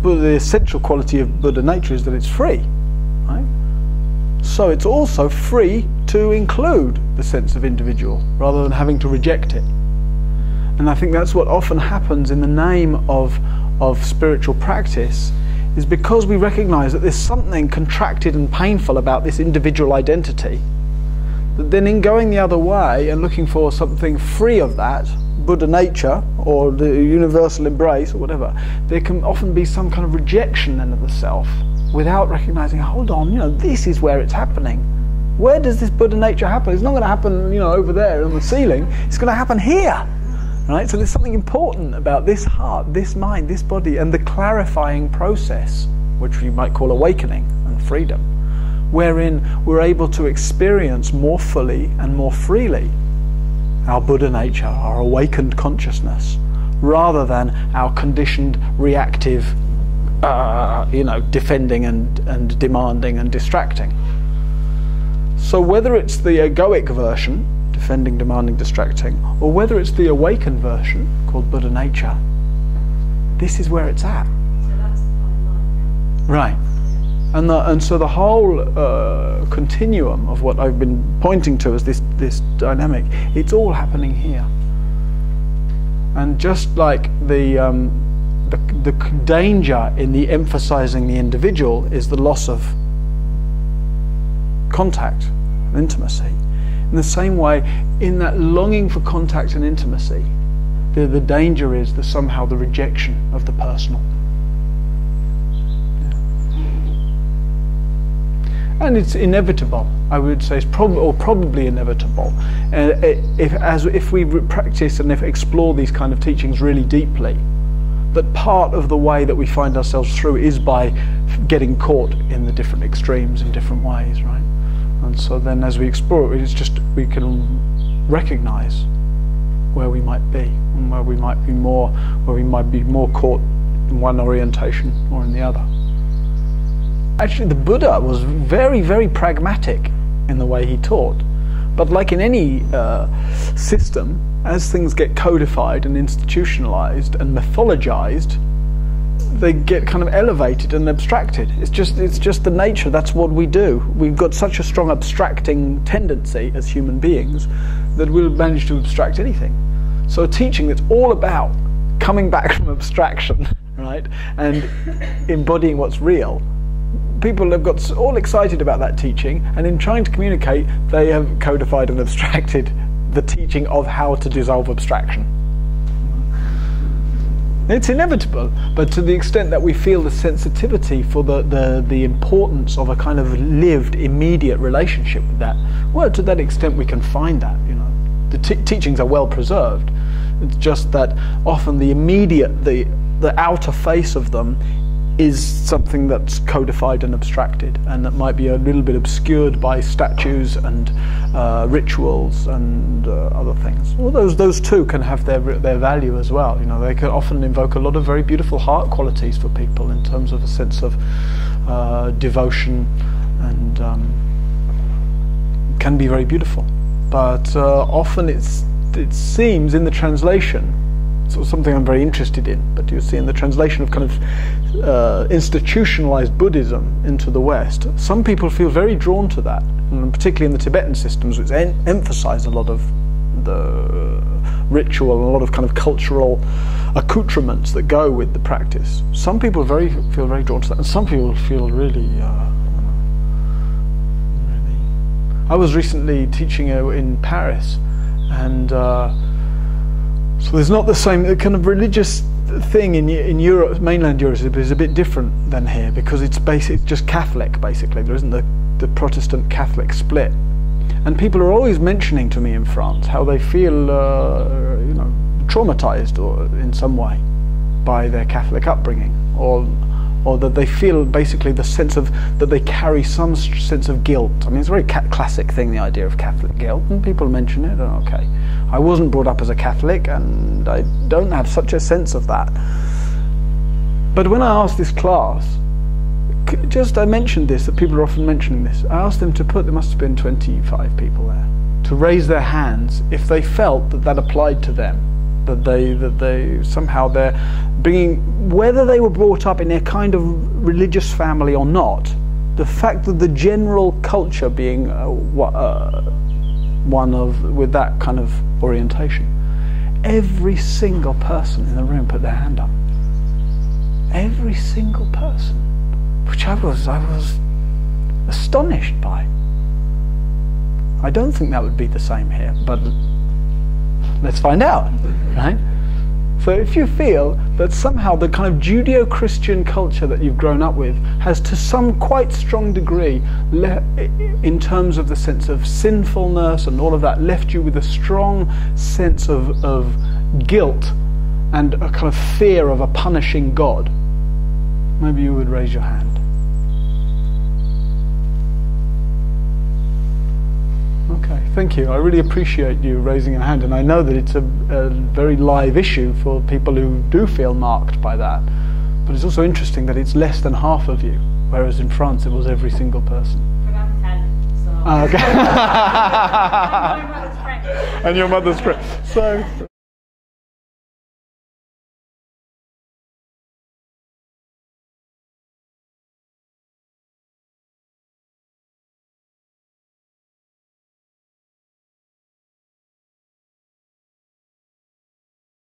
the essential quality of Buddha nature is that it's free, right? So it's also free to include the sense of individual rather than having to reject it. And I think that's what often happens in the name of spiritual practice, is because we recognize that there's something contracted and painful about this individual identity, that then in going the other way and looking for something free of that, Buddha nature or the universal embrace or whatever, there can often be some kind of rejection then of the self without recognizing, hold on, this is where it's happening. Where does this Buddha nature happen? It's not going to happen, over there on the ceiling. It's going to happen here, right? So there's something important about this heart, this mind, this body, and the clarifying process, which we might call awakening and freedom, wherein we're able to experience more fully and more freely our Buddha nature, our awakened consciousness, rather than our conditioned, reactive, defending and demanding and distracting. So whether it's the egoic version, defending, demanding, distracting, or whether it's the awakened version called Buddha nature, this is where it's at. So that's the fine line. Right. And so the whole continuum of what I've been pointing to as this dynamic, it's all happening here. And just like the danger in the emphasizing the individual is the loss of contact and intimacy, in the same way, in that longing for contact and intimacy, the danger is somehow the rejection of the personal. And it's inevitable, I would say, it's probably inevitable. If we practice and explore these kind of teachings really deeply, that part of the way that we find ourselves through is by getting caught in the different extremes in different ways, right? And so then as we explore it, it's just we can recognize where we might be and where we might be more caught in one orientation or in the other. Actually, the Buddha was very, very pragmatic in the way he taught. But like in any system, as things get codified and institutionalized and mythologized, they get kind of elevated and abstracted. It's just the nature. That's what we do. We've got such a strong abstracting tendency as human beings that we'll manage to abstract anything. So a teaching that's all about coming back from abstraction, right, and embodying what's real. People have got all excited about that teaching, and in trying to communicate, they have codified and abstracted the teaching of how to dissolve abstraction. It's inevitable, but to the extent that we feel the sensitivity for the importance of a kind of lived, immediate relationship with that, well, to that extent we can find that. The teachings are well preserved. It's just that often the immediate, the outer face of them is something that's codified and abstracted, and that might be a little bit obscured by statues and rituals and other things. Well, those too can have their value as well. They can often invoke a lot of very beautiful heart qualities for people in terms of a sense of devotion, and can be very beautiful. But often it seems in the translation, so something I'm very interested in, but you see in the translation of kind of institutionalized Buddhism into the West, some people feel very drawn to that, and particularly in the Tibetan systems, which emphasize a lot of the ritual and a lot of kind of cultural accoutrements that go with the practice. Some people feel very drawn to that, and some people feel really I was recently teaching in Paris, and so there's not the same kind of religious thing in Europe. Mainland Europe is a bit different than here, because it's just Catholic, basically. There isn't the Protestant Catholic split. And people are always mentioning to me in France how they feel traumatized or in some way by their Catholic upbringing, or that they feel basically the sense of that they carry some sense of guilt. I mean, it's a very classic thing, the idea of Catholic guilt, and people mention it. And okay, I wasn't brought up as a Catholic, and I don't have such a sense of that. But when I asked this class, I mentioned this, that people are often mentioning this. I asked them to there must have been 25 people there, to raise their hands if they felt that applied to them, that they somehow they're bringing, whether they were brought up in a kind of religious family or not, the fact that the general culture being one of with that kind of orientation, every single person in the room put their hand up. Every single person, which I was astonished by. I don't think that would be the same here, but let's find out, right? So if you feel that somehow the kind of Judeo-Christian culture that you've grown up with has to some quite strong degree, in terms of the sense of sinfulness and all of that, left you with a strong sense of guilt and a kind of fear of a punishing God, maybe you would raise your hand. Okay, thank you. I really appreciate you raising your hand, and I know that it's a very live issue for people who do feel marked by that. But it's also interesting that it's less than half of you, whereas in France it was every single person. But I'm Italian, so... Okay. And my mother's French. And your mother's French. So...